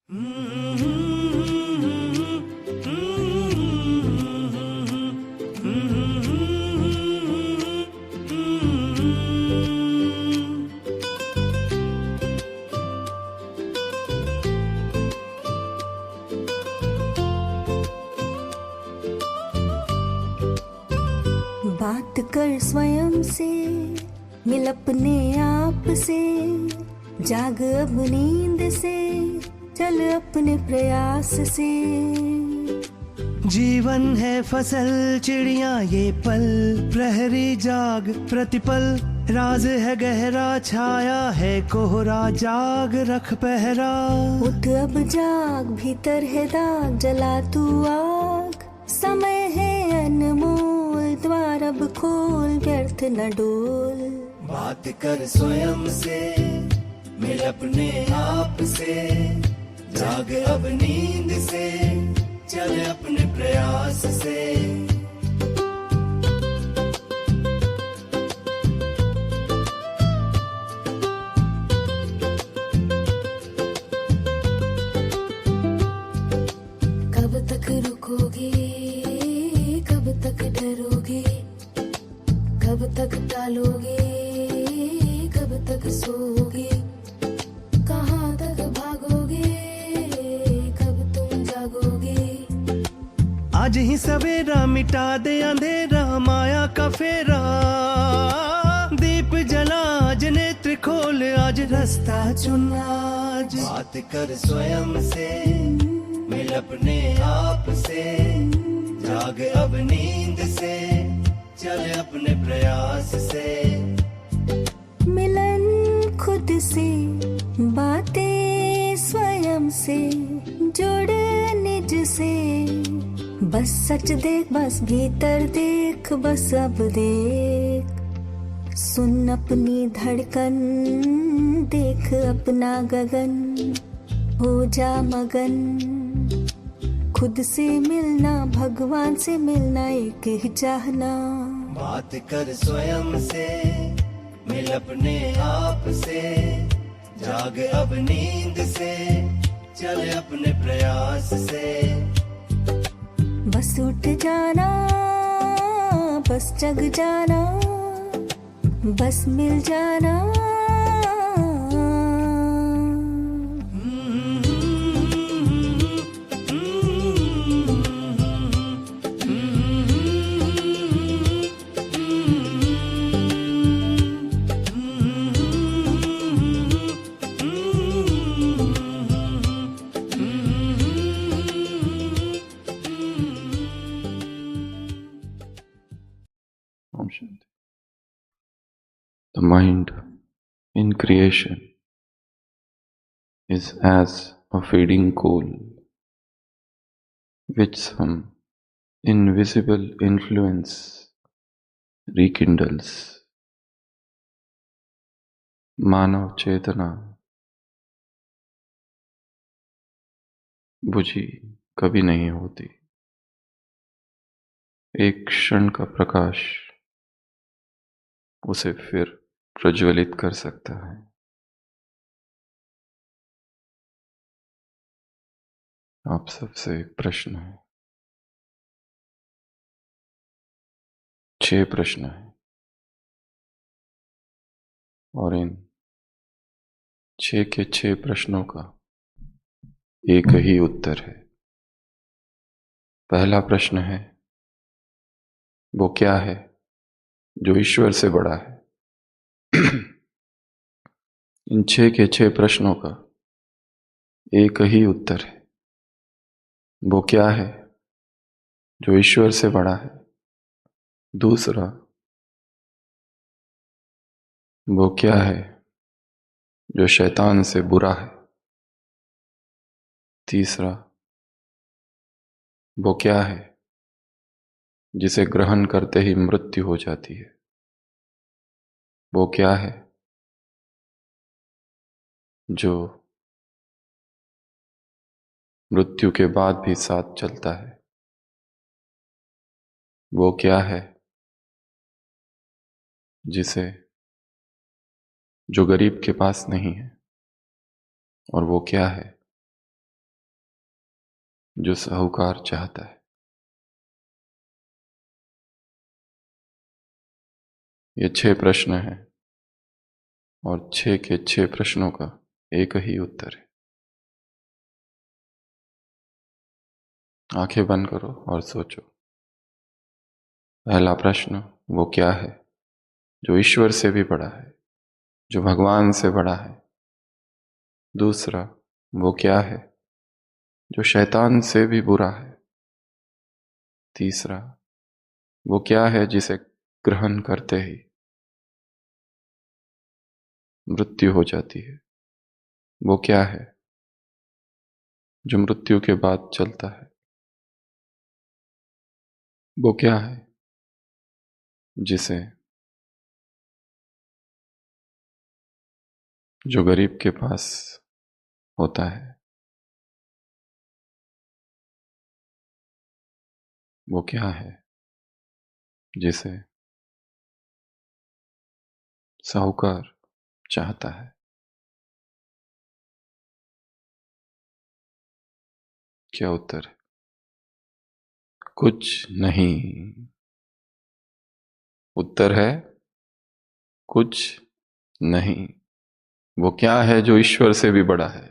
बात कर स्वयं से, मिल अपने आप से, जाग अब नींद से, चल अपने प्रयास से। जीवन है फसल चिड़िया ये पल, प्रहरी जाग प्रतिपल, राज है गहरा छाया है कोहरा, जाग रख पहरा। उठ अब जाग, भीतर है दाग, जला तू आग, समय है अनमोल, द्वार अब खोल, व्यर्थ न डोल। बात कर स्वयं से, मिल अपने आप से, जाग अब नींद से, चल अपने प्रयास से। कब तक रुकोगे, कब तक डरोगे, कब तक टालोगे, कब तक सोओगे, कहाँ तक भागोगे, कब तुम जागोगे। आज ही सवेरा मिटा दे अंधेरा, माया का फेरा, दीप जला आज नेत्र खोल, आज रास्ता चुन आज। बात कर स्वयं से, मिल अपने आप से, जाग अब नींद से, चल अपने प्रयास से। मिलन खुद से, बातें स्वयं से, जुड़ निज से। बस सच देख, बस भीतर देख, बस अब देख। सुन अपनी धड़कन, देख अपना गगन, हो जा मगन। खुद से मिलना, भगवान से मिलना, एक ही चाहना। बात कर स्वयं से, मिल अपने आप से, जाग अब नींद से, चल अपने प्रयास से। बस उठ जाना, बस जग जाना, बस मिल जाना। The mind in creation is as a fading coal, which some invisible influence rekindles. मानव चेतना बुझी कभी नहीं होती। एक क्षण का प्रकाश उसे फिर प्रज्वलित कर सकता है। आप सबसे एक प्रश्न है, 6 प्रश्न है, और इन 6 के 6 प्रश्नों का एक ही उत्तर है। पहला प्रश्न है, वो क्या है जो ईश्वर से बड़ा है? इन 6 के 6 प्रश्नों का एक ही उत्तर है। वो क्या है जो ईश्वर से बड़ा है? दूसरा, वो क्या है जो शैतान से बुरा है? तीसरा, वो क्या है जिसे ग्रहण करते ही मृत्यु हो जाती है? वो क्या है जो मृत्यु के बाद भी साथ चलता है? वो क्या है जिसे जो गरीब के पास नहीं है? और वो क्या है जो साहूकार चाहता है। ये 6 प्रश्न हैं और 6 के 6 प्रश्नों का एक ही उत्तर है। आंखें बंद करो और सोचो। पहला प्रश्न, वो क्या है जो ईश्वर से भी बड़ा है, जो भगवान से बड़ा है? दूसरा, वो क्या है जो शैतान से भी बुरा है? तीसरा, वो क्या है जिसे ग्रहण करते ही मृत्यु हो जाती है? वो क्या है जो मृत्यु के बाद चलता है? वो क्या है जिसे जो गरीब के पास होता है? वो क्या है जिसे साहूकार चाहता है? क्या उत्तर है? कुछ नहीं। उत्तर है कुछ नहीं। वो क्या है जो ईश्वर से भी बड़ा है?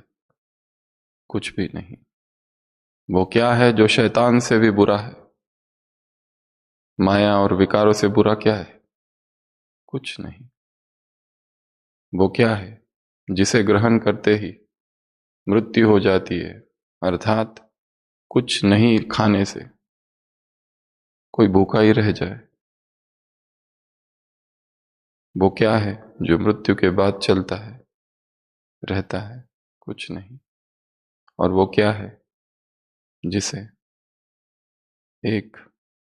कुछ भी नहीं। वो क्या है जो शैतान से भी बुरा है? माया और विकारों से बुरा क्या है? कुछ नहीं। वो क्या है जिसे ग्रहण करते ही मृत्यु हो जाती है, अर्थात कुछ नहीं खाने से कोई भूखा ही रह जाए? वो क्या है जो मृत्यु के बाद चलता है, रहता है? कुछ नहीं। और वो क्या है जिसे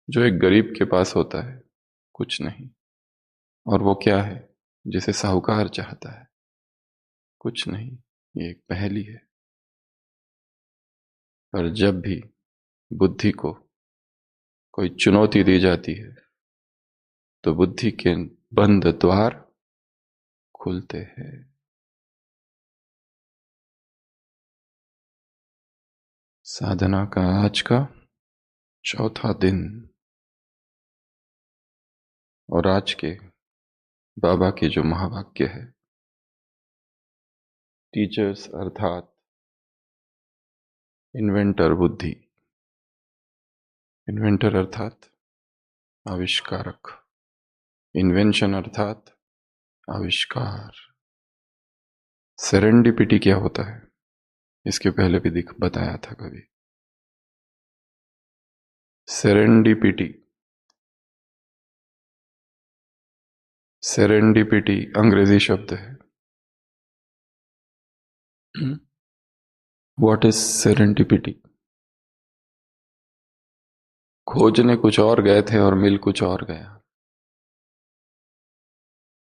जो एक गरीब के पास होता है? कुछ नहीं। और वो क्या है जिसे साहूकार चाहता है? कुछ नहीं। ये एक पहेली है। पर जब भी बुद्धि को कोई चुनौती दी जाती है तो बुद्धि के बंद द्वार खुलते हैं। साधना का आज का चौथा दिन और आज के बाबा की जो महावाक्य है, टीचर्स अर्थात इन्वेंटर बुद्धि, इन्वेंटर अर्थात आविष्कारक, इन्वेंशन अर्थात आविष्कार। सेरेंडिपिटी क्या होता है इसके पहले भी बताया था कभी। सेरेंडिपिटी, सेरेंडिपिटी अंग्रेजी शब्द है। What is serendipity? खोजने कुछ और गए थे और मिल कुछ और गया।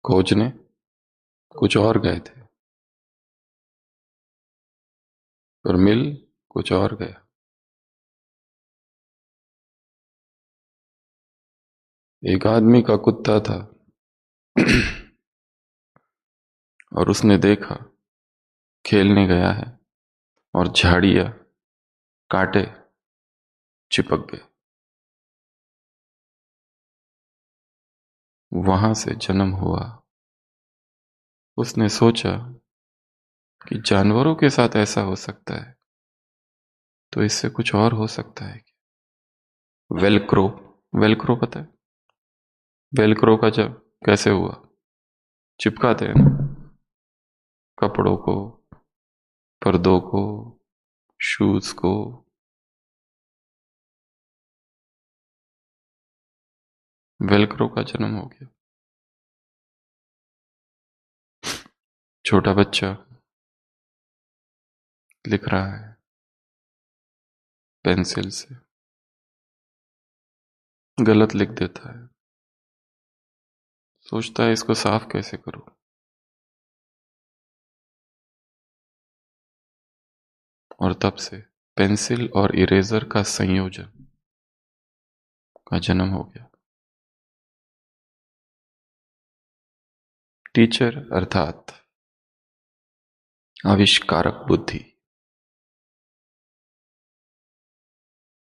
खोजने कुछ और गए थे और मिल कुछ और गया। एक आदमी का कुत्ता था और उसने देखा खेलने गया है और झाड़ियां कांटे चिपक गए। वहां से जन्म हुआ। उसने सोचा कि जानवरों के साथ ऐसा हो सकता है तो इससे कुछ और हो सकता है। वेलक्रो, वेलक्रो पता है? वेलक्रो का जब कैसे हुआ? चिपकाते हैं ना कपड़ों को, पर्दों को, शूज को। वेलक्रो का जन्म हो गया। छोटा बच्चा लिख रहा है पेंसिल से, गलत लिख देता है। सोचता है इसको साफ कैसे करूं। और तब से पेंसिल और इरेजर का संयोजन का जन्म हो गया। टीचर अर्थात आविष्कारक बुद्धि।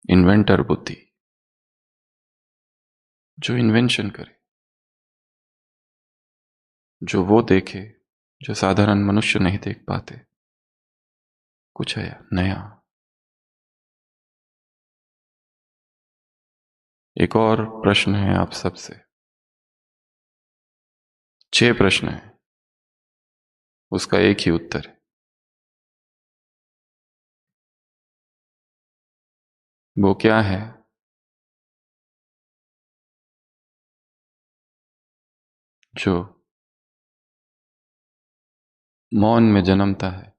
इन्वेंटर बुद्धि, जो इन्वेंशन करे, जो वो देखे जो साधारण मनुष्य नहीं देख पाते, कुछ है नया। एक और प्रश्न है आप सबसे, 6 प्रश्न है, उसका एक ही उत्तर है। वो क्या है जो मौन में जन्मता है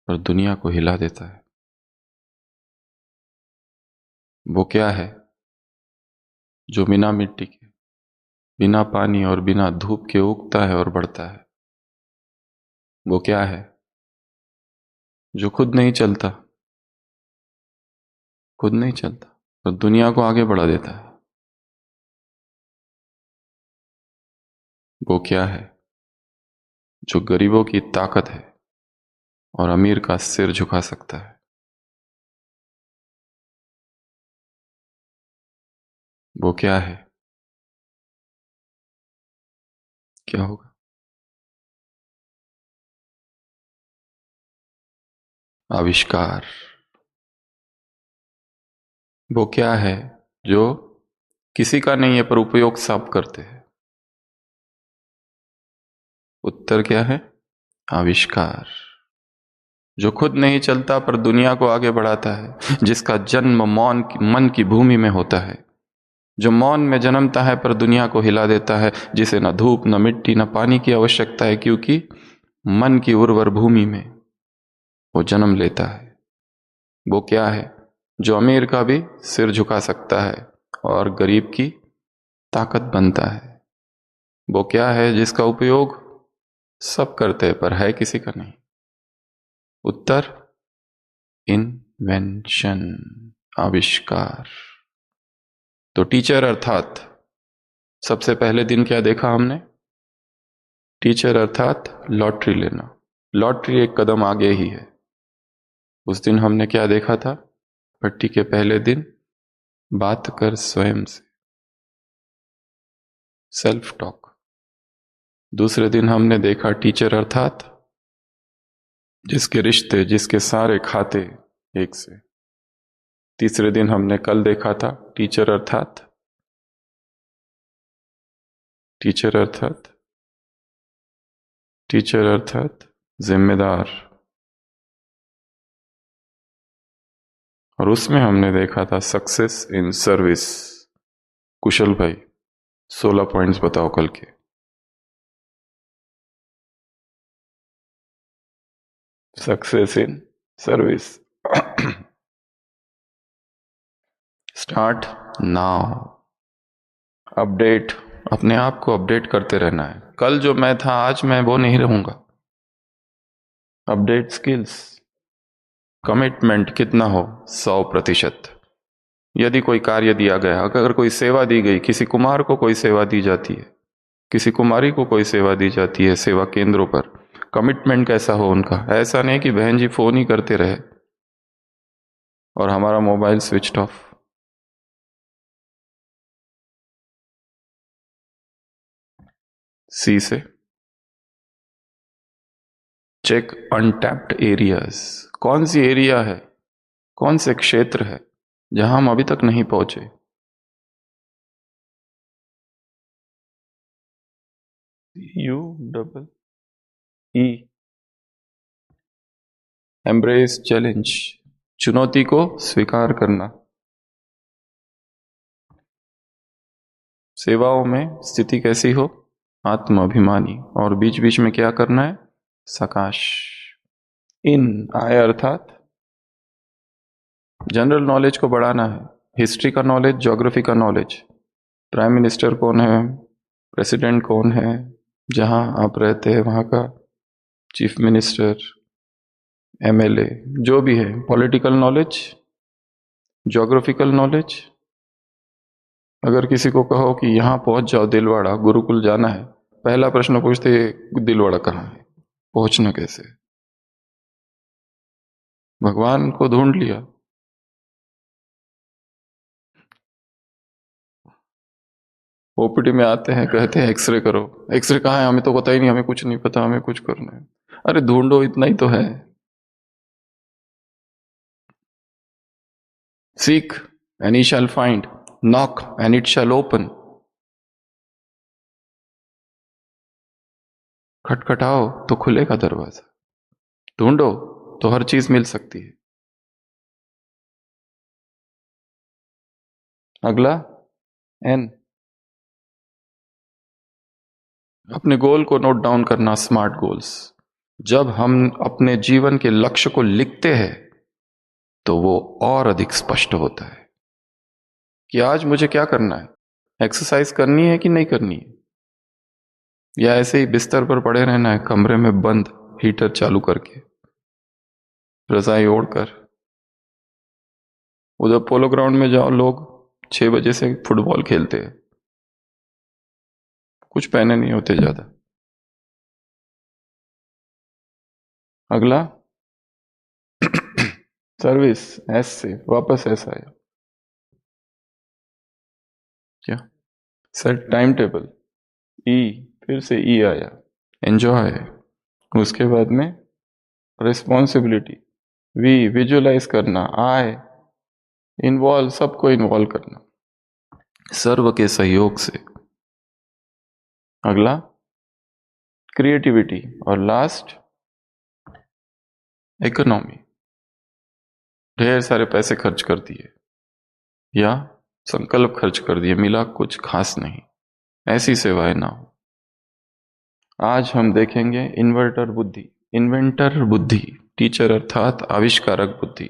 और दुनिया को हिला देता है? वो क्या है जो बिना मिट्टी के, बिना पानी और बिना धूप के उगता है और बढ़ता है? वो क्या है जो खुद नहीं चलता, खुद नहीं चलता और दुनिया को आगे बढ़ा देता है? वो क्या है जो गरीबों की ताकत है और अमीर का सिर झुका सकता है? वो क्या है? क्या होगा? आविष्कार। वो क्या है जो किसी का नहीं है पर उपयोग सब करते हैं? उत्तर क्या है? आविष्कार। जो खुद नहीं चलता पर दुनिया को आगे बढ़ाता है, जिसका जन्म मौन की मन की भूमि में होता है, जो मौन में जन्मता है पर दुनिया को हिला देता है, जिसे न धूप न मिट्टी न पानी की आवश्यकता है, क्योंकि मन की उर्वर भूमि में वो जन्म लेता है। वो क्या है जो अमीर का भी सिर झुका सकता है और गरीब की ताकत बनता है? वो क्या है जिसका उपयोग सब करते हैं पर है किसी का नहीं? उत्तर इन्वेंशन, आविष्कार। तो टीचर अर्थात सबसे पहले दिन क्या देखा हमने? टीचर अर्थात लॉटरी लेना। लॉटरी एक कदम आगे ही है। उस दिन हमने क्या देखा था? भट्टी के पहले दिन बात कर स्वयं से, सेल्फ टॉक। दूसरे दिन हमने देखा टीचर अर्थात जिसके रिश्ते, जिसके सारे खाते एक से। तीसरे दिन हमने कल देखा था टीचर अर्थात टीचर अर्थात टीचर अर्थात जिम्मेदार। और उसमें हमने देखा था सक्सेस इन सर्विस। कुशल भाई 16 पॉइंट्स बताओ कल के। Success in service. Start now. Update, अपने आप को अपडेट करते रहना है। कल जो मैं था आज मैं वो नहीं रहूंगा। Update skills. कमिटमेंट कितना हो? 100%। यदि कोई कार्य दिया गया, अगर कोई सेवा दी गई, किसी कुमार को कोई सेवा दी जाती है, किसी कुमारी को कोई सेवा दी जाती है सेवा केंद्रों पर, कमिटमेंट कैसा हो उनका? ऐसा नहीं कि बहन जी फोन ही करते रहे और हमारा मोबाइल स्विच ऑफ। सी से चेक अनटैप्ड एरियाज। कौन सी एरिया है, कौन से क्षेत्र है जहां हम अभी तक नहीं पहुंचे? UEE एम्ब्रेस चैलेंज, चुनौती को स्वीकार करना। सेवाओं में स्थिति कैसी हो? आत्माभिमानी। और बीच बीच में क्या करना है? सकाश। इन आय अर्थात जनरल नॉलेज को बढ़ाना है। हिस्ट्री का नॉलेज, ज्योग्राफी का नॉलेज, प्राइम मिनिस्टर कौन है, प्रेसिडेंट कौन है, जहां आप रहते हैं वहां का चीफ मिनिस्टर, MLA, जो भी है, पॉलिटिकल नॉलेज, ज्योग्राफिकल नॉलेज। अगर किसी को कहो कि यहां पहुंच जाओ, दिलवाड़ा गुरुकुल जाना है, पहला प्रश्न पूछते दिलवाड़ा कहाँ है, पहुंचना कैसे? भगवान को ढूंढ लिया, ओपीडी में आते हैं, कहते हैं एक्सरे करो। एक्सरे कहाँ है? हमें तो पता ही नहीं, हमें कुछ नहीं पता, हमें कुछ करना है। अरे ढूंढो, इतना ही तो है। Seek and ye shall find, knock and it shall open। खटखटाओ तो खुलेगा दरवाजा, ढूंढो तो हर चीज मिल सकती है। अगला एन, अपने गोल को नोट डाउन करना, स्मार्ट गोल्स। जब हम अपने जीवन के लक्ष्य को लिखते हैं तो वो और अधिक स्पष्ट होता है कि आज मुझे क्या करना है। एक्सरसाइज करनी है कि नहीं करनी है, या ऐसे ही बिस्तर पर पड़े रहना है, कमरे में बंद, हीटर चालू करके, रजाई ओढ़कर। उधर पोलो ग्राउंड में जाओ, लोग 6 बजे से फुटबॉल खेलते हैं, कुछ पहने नहीं होते ज्यादा। अगला सर्विस, एस से वापस एस आया क्या? सेट टाइम टेबल, ई, फिर से ई आया, एंजॉय। उसके बाद में रिस्पॉन्सिबिलिटी, वी, विजुअलाइज करना, आई, इन्वॉल्व, सबको इन्वॉल्व करना सर्व के सहयोग से। अगला क्रिएटिविटी, और लास्ट इकोनॉमी, ढेर सारे पैसे खर्च कर दिए या संकल्प खर्च कर दिए, मिला कुछ खास नहीं, ऐसी सेवाएं ना हो। आज हम देखेंगे इन्वर्टर बुद्धि, इन्वेंटर बुद्धि, टीचर अर्थात आविष्कारक बुद्धि।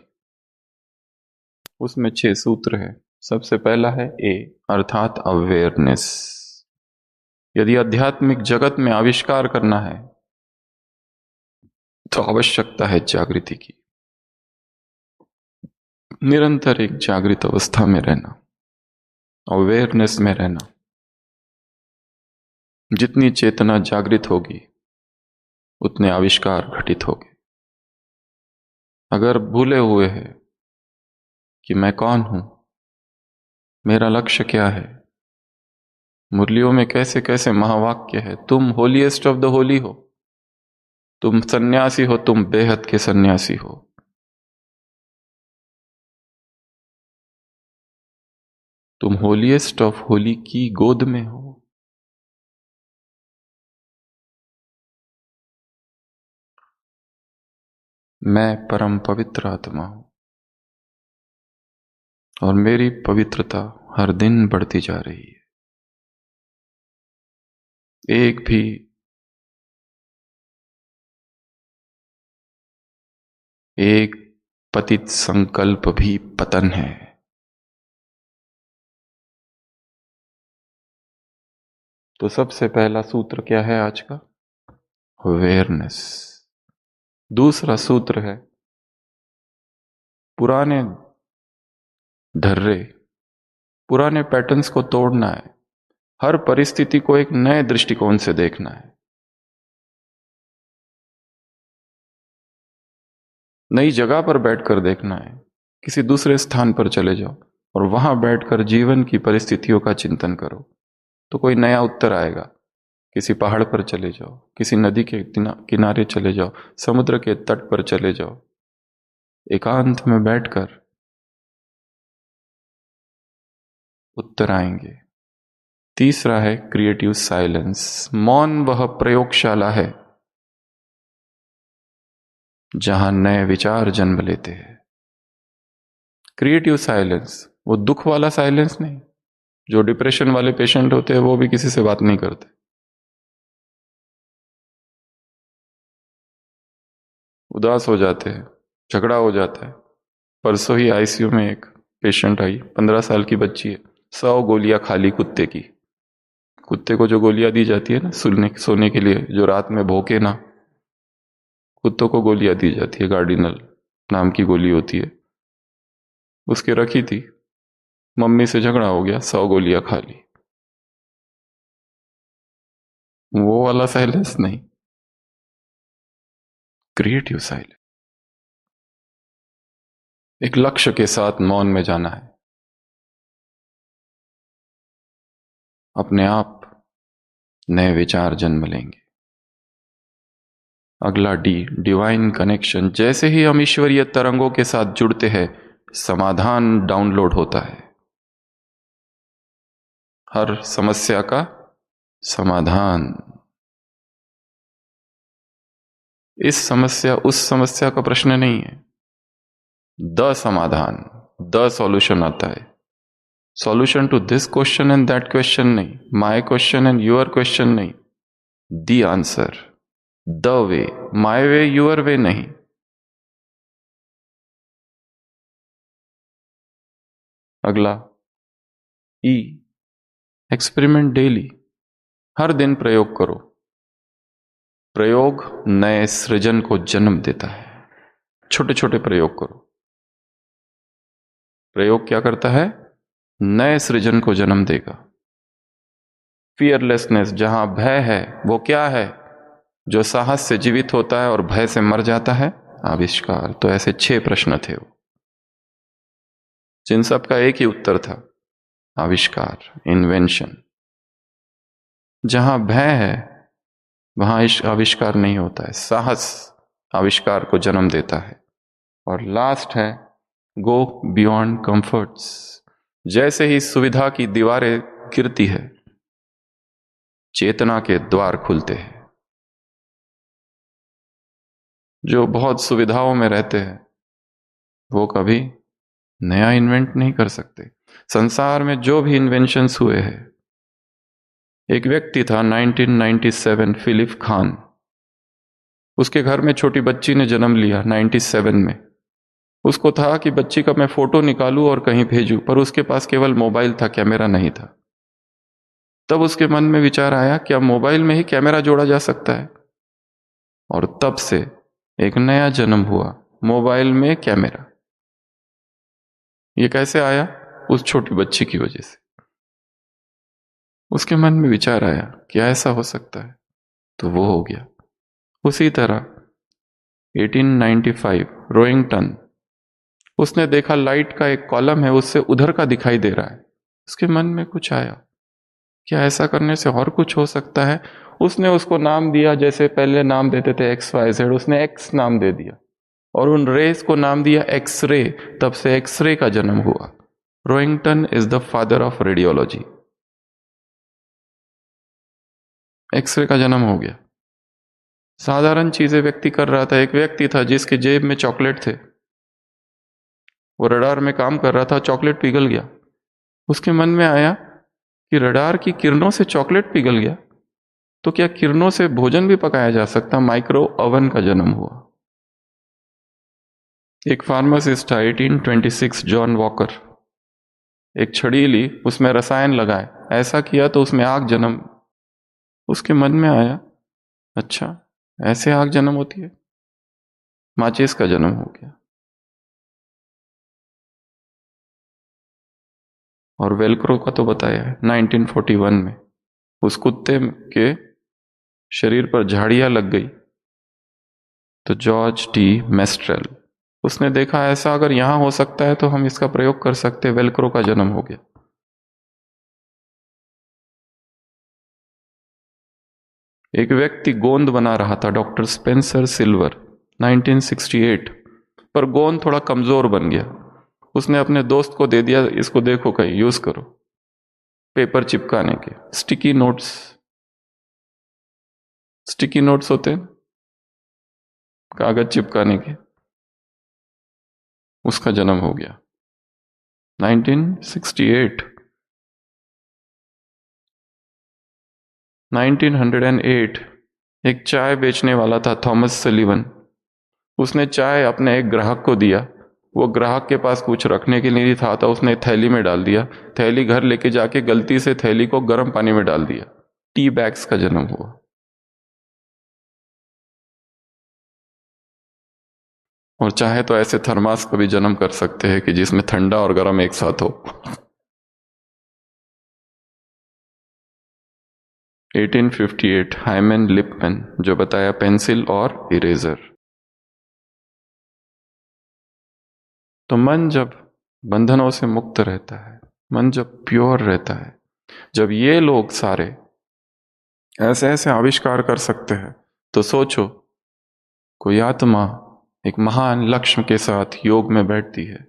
उसमें 6 सूत्र है। सबसे पहला है ए, अर्थात अवेयरनेस। यदि आध्यात्मिक जगत में आविष्कार करना है तो आवश्यकता है जागृति की, निरंतर एक जागृत अवस्था में रहना, अवेयरनेस में रहना। जितनी चेतना जागृत होगी उतने आविष्कार घटित होंगे। अगर भूले हुए हैं कि मैं कौन हूं, मेरा लक्ष्य क्या है, मुरलियों में कैसे कैसे महावाक्य है, तुम होलीएस्ट ऑफ द होली हो, तुम सन्यासी हो, तुम बेहद के सन्यासी हो। तुम होलीएस्ट ऑफ होली की गोद में हो। मैं परम पवित्र आत्मा हूं और मेरी पवित्रता हर दिन बढ़ती जा रही है। एक पतित संकल्प भी पतन है। तो सबसे पहला सूत्र क्या है आज का? अवेयरनेस। दूसरा सूत्र है पुराने ढर्रे, पुराने पैटर्न्स को तोड़ना है। हर परिस्थिति को एक नए दृष्टिकोण से देखना है। नई जगह पर बैठकर देखना है। किसी दूसरे स्थान पर चले जाओ और वहां बैठकर जीवन की परिस्थितियों का चिंतन करो तो कोई नया उत्तर आएगा। किसी पहाड़ पर चले जाओ, किसी नदी के किनारे चले जाओ, समुद्र के तट पर चले जाओ, एकांत में बैठकर उत्तर आएंगे। तीसरा है क्रिएटिव साइलेंस। मौन वह प्रयोगशाला है जहां नए विचार जन्म लेते हैं। क्रिएटिव साइलेंस, वो दुख वाला साइलेंस नहीं। जो डिप्रेशन वाले पेशेंट होते हैं वो भी किसी से बात नहीं करते। उदास हो जाते हैं, झगड़ा हो जाता है। परसों ही आईसीयू में एक पेशेंट आई, 15 साल की बच्ची है, 100 गोलियां खाली कुत्ते की। कुत्ते को जो गोलियां दी जाती है ना सोने के लिए, जो रात में भौंके ना, कुत्तों को गोलियां दी जाती है, गार्डिनल नाम की गोली होती है। उसके रखी थी, मम्मी से झगड़ा हो गया, 100 गोलियां खा ली। वो वाला साइलेंस नहीं, क्रिएटिव साइलेंस। एक लक्ष्य के साथ मौन में जाना है। अपने आप नए विचार जन्म लेंगे। अगला डी, डिवाइन कनेक्शन। जैसे ही हम ईश्वरीय तरंगों के साथ जुड़ते हैं, समाधान डाउनलोड होता है। हर समस्या का समाधान। इस समस्या उस समस्या का प्रश्न नहीं है, द समाधान, द सॉल्यूशन आता है। Solution to this question and that question नहीं, my question and your question नहीं, the answer, the way, my way your way नहीं। अगला ई, एक्सपेरिमेंट डेली। हर दिन प्रयोग करो। प्रयोग नए सृजन को जन्म देता है। छोटे छोटे प्रयोग करो। प्रयोग क्या करता है? नए सृजन को जन्म देगा। फियरलेसनेस, जहां भय है वो क्या है? जो साहस से जीवित होता है और भय से मर जाता है, आविष्कार। तो ऐसे 6 प्रश्न थे वो, जिन सब का एक ही उत्तर था, आविष्कार, इन्वेंशन। जहां भय है वहां आविष्कार नहीं होता है, साहस आविष्कार को जन्म देता है। और लास्ट है, गो बियॉन्ड कंफर्ट्स। जैसे ही सुविधा की दीवारें गिरती है, चेतना के द्वार खुलते हैं। जो बहुत सुविधाओं में रहते हैं वो कभी नया इन्वेंट नहीं कर सकते। संसार में जो भी इन्वेंशंस हुए हैं, एक व्यक्ति था 1997, फिलिप खान। उसके घर में छोटी बच्ची ने जन्म लिया 97 में। उसको था कि बच्ची का मैं फोटो निकालूं और कहीं भेजूं, पर उसके पास केवल मोबाइल था, कैमरा नहीं था। तब उसके मन में विचार आया, क्या मोबाइल में ही कैमरा जोड़ा जा सकता है? और तब से एक नया जन्म हुआ, मोबाइल में कैमरा। ये कैसे आया? उस छोटी बच्ची की वजह से। उसके मन में विचार आया, क्या ऐसा हो सकता है? तो वो हो गया। उसी तरह 1895, रोइंगटन, उसने देखा लाइट का एक कॉलम है, उससे उधर का दिखाई दे रहा है। उसके मन में कुछ आया, क्या ऐसा करने से और कुछ हो सकता है? उसने उसको नाम दिया, जैसे पहले नाम देते थे XYZ, उसने एक्स नाम दे दिया और उन रेस को नाम दिया एक्सरे। तब से एक्सरे का जन्म हुआ। Roentgen is the father of radiology. X ray का जन्म हो गया। साधारण चीजें व्यक्ति कर रहा था। एक व्यक्ति था जिसके जेब में चॉकलेट थे, वो रडार में काम कर रहा था, चॉकलेट पिघल गया। उसके मन में आया कि रडार की किरणों से चॉकलेट पिघल गया, तो क्या किरणों से भोजन भी पकाया जा सकता? माइक्रो ओवन का जन्म हुआ। एक फार्मासिस्ट था 1826, जॉन वॉकर। एक छड़ी ली, उसमें रसायन लगाए, ऐसा किया तो उसमें आग जन्म। उसके मन में आया, अच्छा ऐसे आग जन्म होती है। माचिस का जन्म हो गया। और वेलक्रो का तो बताया है 1941 में। उस कुत्ते के शरीर पर झाड़ियां लग गई तो जॉर्ज टी मेस्ट्रेल, उसने देखा ऐसा अगर यहां हो सकता है तो हम इसका प्रयोग कर सकते हैं। वेलक्रो का जन्म हो गया। एक व्यक्ति गोंद बना रहा था, डॉक्टर स्पेंसर सिल्वर, 1968, पर गोंद थोड़ा कमजोर बन गया। उसने अपने दोस्त को दे दिया, इसको देखो कहीं यूज करो, पेपर चिपकाने के। स्टिकी नोट्स, स्टिकी नोट्स होते हैं कागज चिपकाने के, उसका जन्म हो गया 1968। 1908, एक चाय बेचने वाला था, थॉमस सलीवन। उसने चाय अपने एक ग्राहक को दिया। वो ग्राहक के पास कुछ रखने के लिए नहीं था, तो उसने थैली में डाल दिया। थैली घर लेके जाके गलती से थैली को गर्म पानी में डाल दिया। टी बैग्स का जन्म हुआ। और चाहे तो ऐसे थर्मास का भी जन्म कर सकते हैं कि जिसमें ठंडा और गर्म एक साथ हो। 1858, हाइमन लिपमैन, जो बताया पेंसिल और इरेजर। तो मन जब बंधनों से मुक्त रहता है, मन जब प्योर रहता है, जब ये लोग सारे ऐसे ऐसे आविष्कार कर सकते हैं तो सोचो, कोई आत्मा एक महान लक्ष्य के साथ योग में बैठती है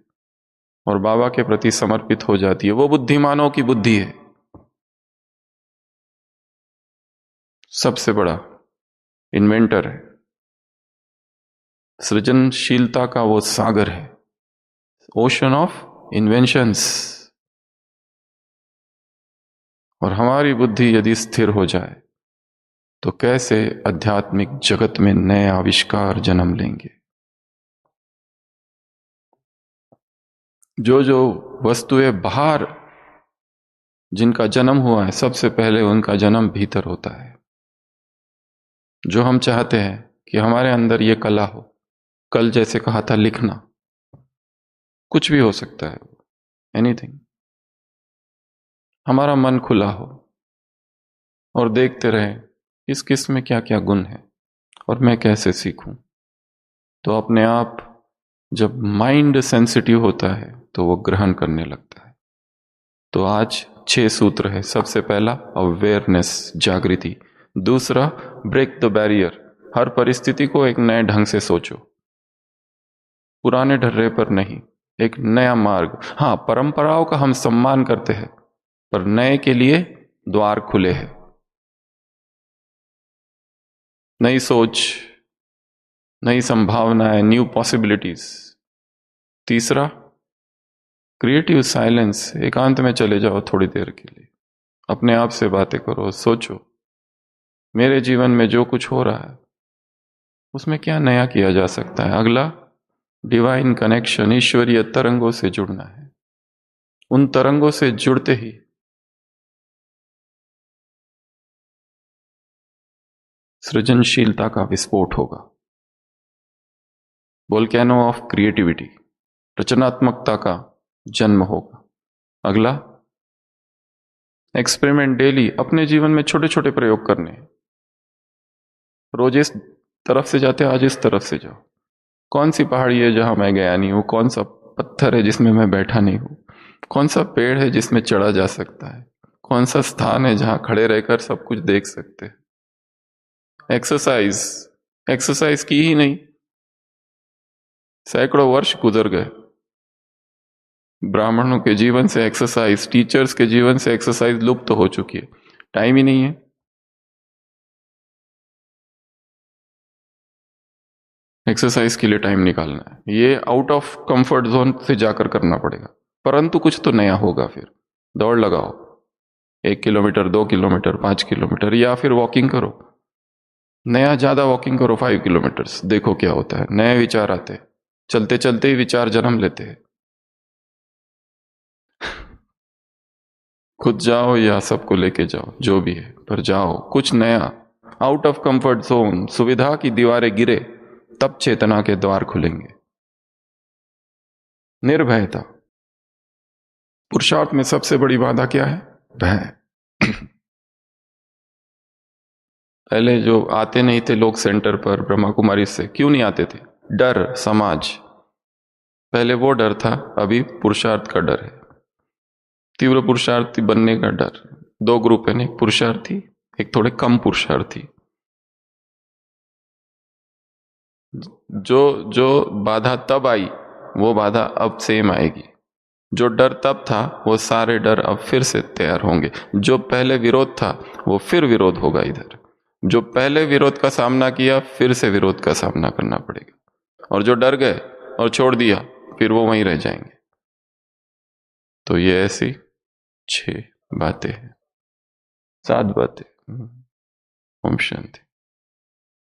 और बाबा के प्रति समर्पित हो जाती है, वो बुद्धिमानों की बुद्धि है। सबसे बड़ा इन्वेंटर है, सृजनशीलता का वो सागर है, ओशन ऑफ इन्वेंशंस। और हमारी बुद्धि यदि स्थिर हो जाए तो कैसे आध्यात्मिक जगत में नए आविष्कार जन्म लेंगे। जो जो वस्तुएं बाहर जिनका जन्म हुआ है, सबसे पहले उनका जन्म भीतर होता है। जो हम चाहते हैं कि हमारे अंदर ये कला हो, कल जैसे कहा था लिखना, कुछ भी हो सकता है, एनीथिंग। हमारा मन खुला हो और देखते रहे किस किस में क्या क्या गुण है और मैं कैसे सीखूं। तो अपने आप जब माइंड सेंसिटिव होता है तो वो ग्रहण करने लगता है। तो आज 6 सूत्र है। सबसे पहला अवेयरनेस, जागृति। दूसरा ब्रेक द बैरियर, हर परिस्थिति को एक नए ढंग से सोचो, पुराने ढर्रे पर नहीं, एक नया मार्ग। हाँ, परंपराओं का हम सम्मान करते हैं पर नए के लिए द्वार खुले हैं। नई सोच, नई संभावनाएं, न्यू पॉसिबिलिटीज। तीसरा क्रिएटिव साइलेंस, एकांत में चले जाओ थोड़ी देर के लिए, अपने आप से बातें करो, सोचो मेरे जीवन में जो कुछ हो रहा है उसमें क्या नया किया जा सकता है। अगला डिवाइन कनेक्शन, ईश्वरीय तरंगों से जुड़ना है। उन तरंगों से जुड़ते ही सृजनशीलता का विस्फोट होगा, वोल्केनो ऑफ क्रिएटिविटी, रचनात्मकता का जन्म होगा। अगला एक्सपेरिमेंट, डेली अपने जीवन में छोटे छोटे प्रयोग करने। रोज इस तरफ से जाते, आज इस तरफ से जाओ। कौन सी पहाड़ी है जहां मैं गया नहीं हूं, कौन सा पत्थर है जिसमें मैं बैठा नहीं हूं, कौन सा पेड़ है जिसमें चढ़ा जा सकता है, कौन सा स्थान है जहां खड़े रहकर सब कुछ देख सकते हैं। एक्सरसाइज की ही नहीं, सैकड़ों वर्ष गुजर गए। ब्राह्मणों के जीवन से एक्सरसाइज, टीचर्स के जीवन से एक्सरसाइज लुप्त तो हो चुकी है, टाइम ही नहीं है। एक्सरसाइज के लिए टाइम निकालना है, ये आउट ऑफ कंफर्ट जोन से जाकर करना पड़ेगा, परंतु कुछ तो नया होगा। फिर दौड़ लगाओ, 1 किलोमीटर, 2 किलोमीटर, 5 किलोमीटर, या फिर वॉकिंग करो। नया ज्यादा वॉकिंग करो, 5 किलोमीटर, देखो क्या होता है। नए विचार आते हैं, चलते चलते ही विचार जन्म लेते हैं। खुद जाओ या सबको लेके जाओ, जो भी है, पर जाओ, कुछ नया, आउट ऑफ कंफर्ट जोन। सुविधा की दीवारें गिरे तब चेतना के द्वार खुलेंगे। निर्भयता, पुरुषार्थ में सबसे बड़ी बाधा क्या है? भय। पहले जो आते नहीं थे लोग सेंटर पर ब्रह्मा कुमारी से, क्यों नहीं आते थे? डर, समाज। पहले वो डर था, अभी पुरुषार्थ का डर है। तीव्र पुरुषार्थी बनने का डर। 2 ग्रुप है, एक पुरुषार्थी, एक थोड़े कम पुरुषार्थी। जो बाधा तब आई वो बाधा अब सेम आएगी। जो डर तब था वो सारे डर अब फिर से तैयार होंगे। जो पहले विरोध था वो फिर विरोध होगा इधर। जो पहले विरोध का सामना किया फिर से विरोध का सामना करना पड़ेगा, और जो डर गए और छोड़ दिया फिर वो वहीं रह जाएंगे। तो ये ऐसी 6 बातें हैं, 7 बातें। ओम शांति।